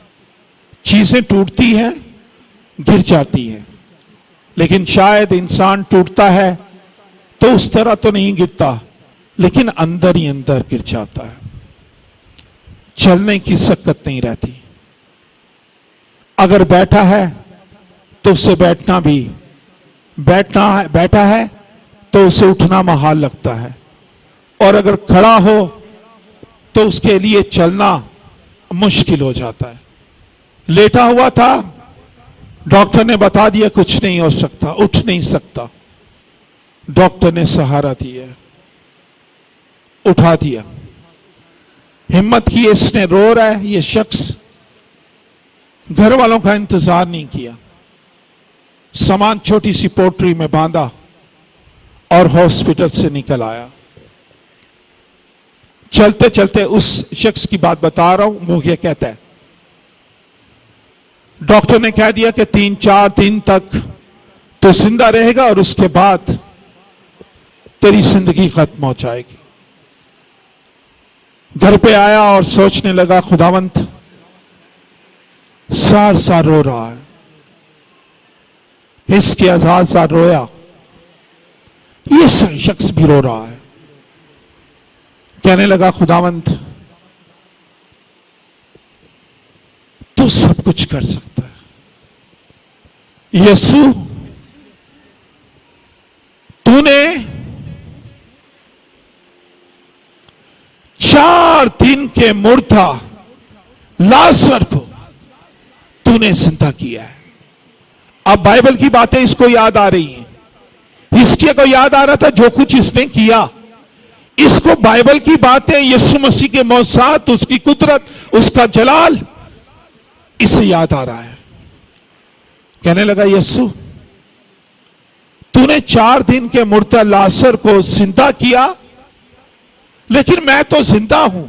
Speaker 1: चीजें टूटती हैं, गिर जाती हैं, लेकिन शायद इंसान टूटता है तो उस तरह तो नहीं गिरता, लेकिन अंदर ही अंदर गिर जाता है। चलने की शक्कत नहीं रहती। अगर बैठा है तो उसे बैठना भी, बैठा है तो उसे उठना महाल लगता है, और अगर खड़ा हो तो उसके लिए चलना मुश्किल हो जाता है। लेटा हुआ था, डॉक्टर ने बता दिया कुछ नहीं हो सकता, उठ नहीं सकता। डॉक्टर ने सहारा दिया, उठा दिया, हिम्मत की। इसने रो रहा है ये शख्स, घर वालों का इंतजार नहीं किया, सामान छोटी सी पोटरी में बांधा और हॉस्पिटल से निकल आया। चलते चलते उस शख्स की बात बता रहा हूं, वो ये कहता है, डॉक्टर ने कह दिया कि 3-4 दिन तक तो जिंदा रहेगा और उसके बाद तेरी जिंदगी खत्म हो जाएगी। घर पे आया और सोचने लगा, खुदावंत सार सार रो रहा है, इसके आजाद सार रोया, ये शख्स भी रो रहा है। कहने लगा, खुदावंत तू सब कुछ कर सकता है। यीशु, तूने 4 दिन के मुर्दा लाजर को तूने जिंदा किया है। अब बाइबल की बातें इसको याद आ रही हैं, हिस्किया को याद आ रहा था जो कुछ इसने किया। इसको बाइबल की बातें, यीशु मसीह के मौसात, उसकी कुदरत, उसका जलाल, इसे याद आ रहा है। कहने लगा, यीशु तूने 4 दिन के मुर्दा लाजर को जिंदा किया, लेकिन मैं तो जिंदा हूं,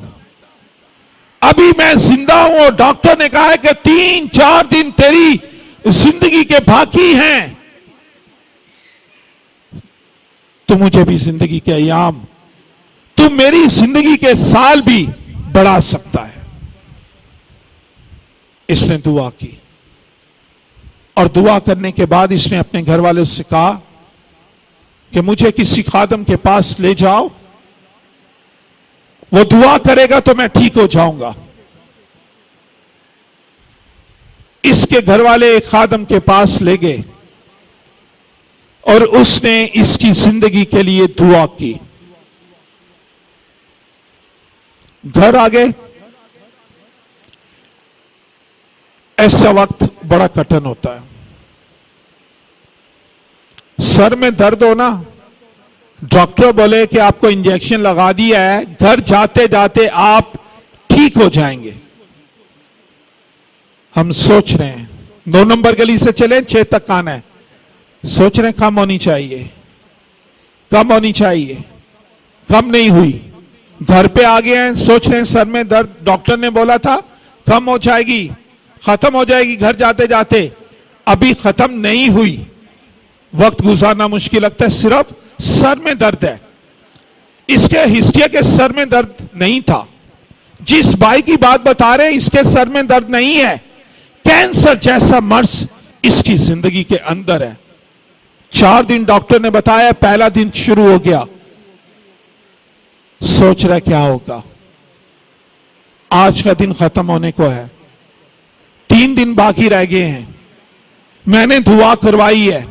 Speaker 1: अभी मैं जिंदा हूं, और डॉक्टर ने कहा है कि 3-4 दिन तेरी जिंदगी के बाकी हैं। तू मुझे भी जिंदगी के अयाम, तू मेरी जिंदगी के साल भी बढ़ा सकता है। इसने दुआ की, और दुआ करने के बाद इसने अपने घर वालों से कहा कि मुझे किसी खादम के पास ले जाओ, वो दुआ करेगा तो मैं ठीक हो जाऊंगा। इसके घर वाले एक खादम के पास ले गए और उसने इसकी जिंदगी के लिए दुआ की। घर आ गए। ऐसा वक्त बड़ा कठिन होता है। सर में दर्द होना, डॉक्टर बोले कि आपको इंजेक्शन लगा दिया है, घर जाते जाते आप ठीक हो जाएंगे। हम सोच रहे हैं 2 नंबर गली से चले, 6 तक आना है, सोच रहे हैं कम होनी चाहिए, कम होनी चाहिए, कम नहीं हुई। घर पे आ गए हैं, सोच रहे हैं सर में दर्द, डॉक्टर ने बोला था कम हो जाएगी, खत्म हो जाएगी घर जाते जाते, अभी खत्म नहीं हुई। वक्त गुजारना मुश्किल लगता है, सिर्फ सर में दर्द है। इसके हिस्ट्री के सर में दर्द नहीं था। जिस भाई की बात बता रहे हैं, इसके सर में दर्द नहीं है। कैंसर जैसा मर्ज इसकी जिंदगी के अंदर है। 4 दिन डॉक्टर ने बताया, पहला दिन शुरू हो गया। सोच रहा क्या होगा, आज का दिन खत्म होने को है, 3 दिन बाकी रह गए हैं। मैंने दुआ करवाई है,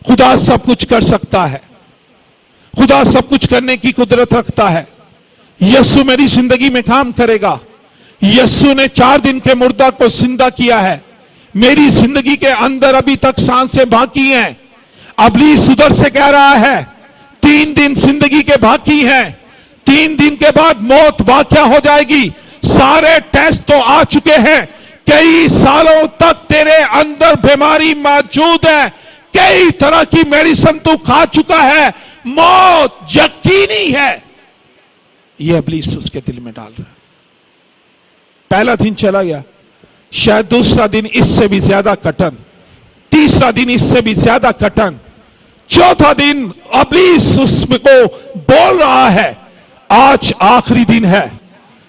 Speaker 1: खुदा सब कुछ कर सकता है, खुदा सब कुछ करने की कुदरत रखता है। यीशु मेरी जिंदगी में काम करेगा। यीशु ने 4 दिन के मुर्दा को जिंदा किया है। मेरी जिंदगी के अंदर अभी तक सांसें बाकी हैं। इब्लीस उधर से कह रहा है 3 दिन जिंदगी के बाकी हैं, 3 दिन के बाद मौत वाक़या हो जाएगी, सारे टेस्ट तो आ चुके हैं, कई सालों तक तेरे अंदर बीमारी मौजूद है, कई तरह की मेडिसिन तू खा चुका है, मौत यकीनी है। यह इब्लीस उसके दिल में डाल रहा है। पहला दिन चला गया, शायद दूसरा दिन इससे भी ज्यादा कठिन, तीसरा दिन इससे भी ज्यादा कठिन, चौथा दिन इब्लीस उसमें को बोल रहा है आज आखिरी दिन है,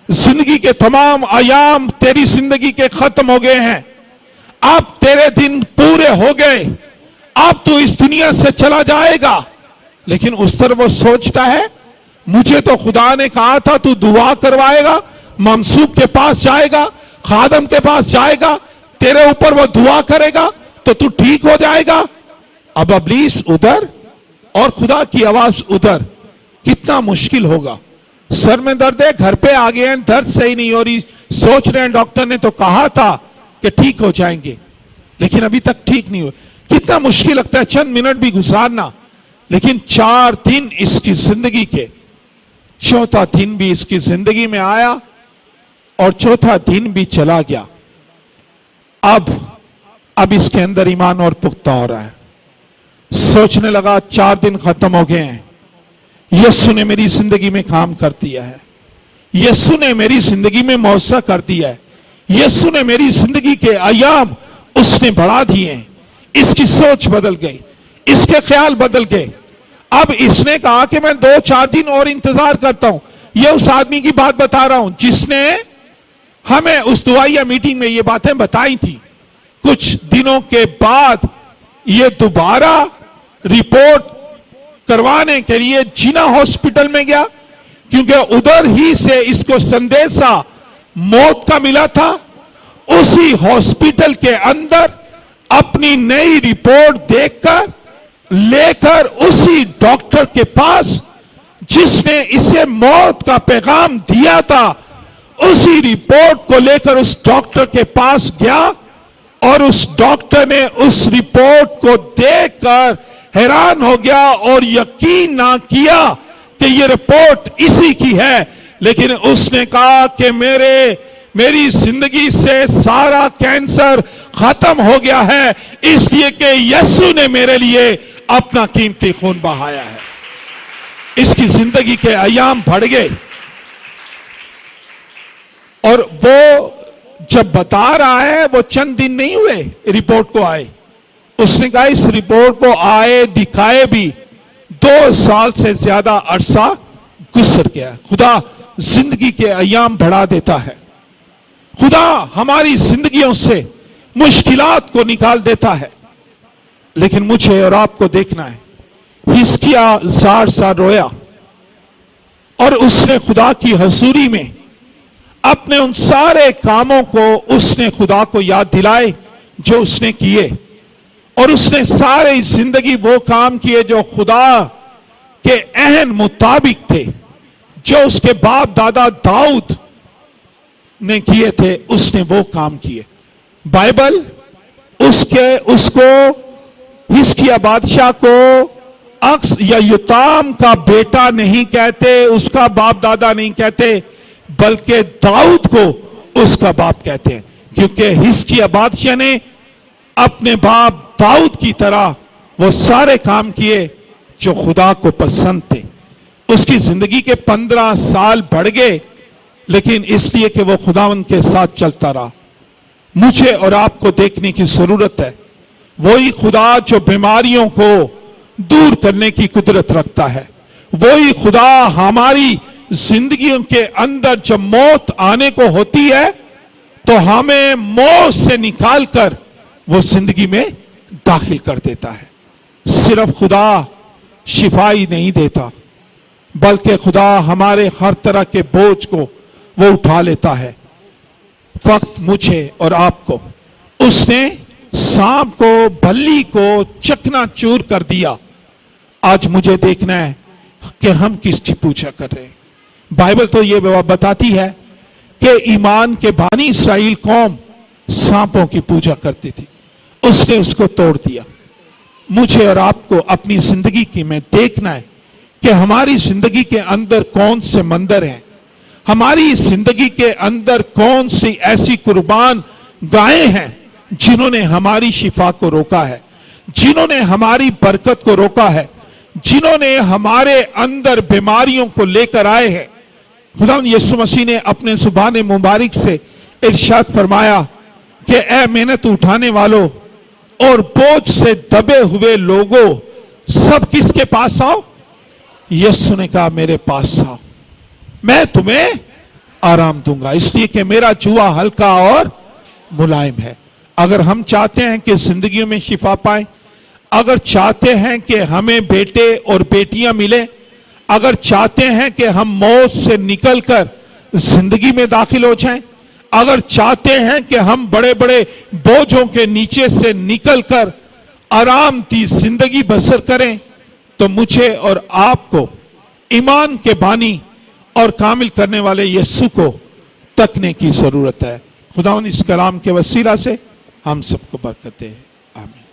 Speaker 1: जिंदगी के तमाम अयाम तेरी जिंदगी के खत्म हो गए हैं, अब तेरे दिन पूरे हो गए, अब तू इस दुनिया से चला जाएगा। लेकिन उस तरह वो सोचता है मुझे तो खुदा ने कहा था तू दुआ करवाएगा, ममसूक के पास जाएगा, खादम के पास जाएगा, तेरे ऊपर वो दुआ करेगा तो तू ठीक हो जाएगा। अब इब्लीस उधर और खुदा की आवाज उधर, कितना मुश्किल होगा। सर में दर्द है, घर पे आ गए हैं, दर्द सही नहीं हो रही, सोच रहे हैं डॉक्टर ने तो कहा था कि ठीक हो जाएंगे, लेकिन अभी तक ठीक नहीं हुआ। कितना मुश्किल लगता है चंद मिनट भी गुजारना। लेकिन 4 दिन इसकी जिंदगी के, चौथा दिन भी इसकी जिंदगी में आया और चौथा दिन भी चला गया। अब इसके अंदर ईमान और पुख्ता हो रहा है, सोचने लगा 4 दिन खत्म हो गए हैं, यीशु ने मेरी जिंदगी में काम कर दिया है, यीशु ने मेरी जिंदगी में मौसा कर दिया है, यीशु ने मेरी जिंदगी के अयाम उसने बढ़ा दिए हैं। इसकी सोच बदल गई, इसके ख्याल बदल गए। अब इसने कहा कि मैं 2-4 दिन और इंतजार करता हूं। यह उस आदमी की बात बता रहा हूं जिसने हमें उस दुआया मीटिंग में ये बातें बताई थी। कुछ दिनों के बाद ये दोबारा रिपोर्ट करवाने के लिए जिना हॉस्पिटल में गया, क्योंकि उधर ही से इसको संदेशा मौत का मिला था। उसी हॉस्पिटल के अंदर अपनी नई रिपोर्ट देखकर लेकर उसी डॉक्टर के पास जिसने इसे मौत का पैगाम दिया था, उसी रिपोर्ट को लेकर उस डॉक्टर के पास गया और उस डॉक्टर ने उस रिपोर्ट को देखकर हैरान हो गया और यकीन ना किया कि ये रिपोर्ट इसी की है। लेकिन उसने कहा कि मेरी जिंदगी से सारा कैंसर खत्म हो गया है, इसलिए कि यीशु ने मेरे लिए अपना कीमती खून बहाया है। इसकी जिंदगी के अयाम बढ़ गए। और वो जब बता रहा है, वो चंद दिन नहीं हुए रिपोर्ट को आए, उसने कहा इस रिपोर्ट को आए दिखाए भी 2 साल से ज्यादा अरसा गुजर गया। खुदा जिंदगी के अयाम बढ़ा देता है, खुदा हमारी जिंदगियों से मुश्किलात को निकाल देता है। लेकिन मुझे और आपको देखना है, हिजकिया 4 साल रोया और उसने खुदा की हजूरी में अपने उन सारे कामों को उसने खुदा को याद दिलाए जो उसने किए, और उसने सारे जिंदगी वो काम किए जो खुदा के अहन मुताबिक थे, जो उसके बाप दादा दाऊद ने किए थे, उसने वो काम किए। बाइबल उसको हिजकिया बादशाह को अक्स या युताम का बेटा नहीं कहते, उसका बाप दादा नहीं कहते, बल्कि दाऊद को उसका बाप कहते हैं, क्योंकि हिजकिया बादशाह ने अपने बाप दाऊद की तरह वो सारे काम किए जो खुदा को पसंद थे। उसकी जिंदगी के 15 साल बढ़ गए, लेकिन इसलिए कि वो खुदावंद के साथ चलता रहा। मुझे और आपको देखने की जरूरत है, वही खुदा जो बीमारियों को दूर करने की कुदरत रखता है, वही खुदा हमारी जिंदगियों के अंदर जब मौत आने को होती है तो हमें मौत से निकालकर वो जिंदगी में दाखिल कर देता है। सिर्फ खुदा शिफाई नहीं देता, बल्कि खुदा हमारे हर तरह के बोझ को वो उठा लेता है। वक्त मुझे और आपको, उसने सांप को, बल्ली को चकनाचूर कर दिया। आज मुझे देखना है कि हम किसकी पूजा कर रहे हैं। बाइबल तो ये बताती है कि ईमान के बानी इस्राएल कौम सांपों की पूजा करती थी, उसने उसको तोड़ दिया। मुझे और आपको अपनी जिंदगी की में देखना है कि हमारी जिंदगी के अंदर कौन से मंदिर हैं, हमारी जिंदगी के अंदर कौन सी ऐसी कुर्बान गायें हैं जिन्होंने हमारी शिफा को रोका है, जिन्होंने हमारी बरकत को रोका है, जिन्होंने हमारे अंदर बीमारियों को लेकर आए हैं। खुदावंद यीशु मसीह ने अपने जुबान मुबारक से इरशाद फरमाया कि ए मेहनत उठाने वालों और बोझ से दबे हुए लोगों, सब किसके पास आओ? यीशु ने कहा मेरे पास आओ, मैं तुम्हें आराम दूंगा, इसलिए कि मेरा जुआ हल्का और मुलायम है। अगर हम चाहते हैं कि जिंदगी में शिफा पाए, अगर चाहते हैं कि हमें बेटे और बेटियां मिले, अगर चाहते हैं कि हम मौत से निकलकर जिंदगी में दाखिल हो जाएं, अगर चाहते हैं कि हम बड़े बड़े बोझों के नीचे से निकलकर आराम की जिंदगी बसर करें, तो मुझे और आपको ईमान के बानी और कामिल करने वाले यीशु को तकने की जरूरत है। खुदावंद इस कलाम के वसीला से हम सबको बरकत दे। आमीन।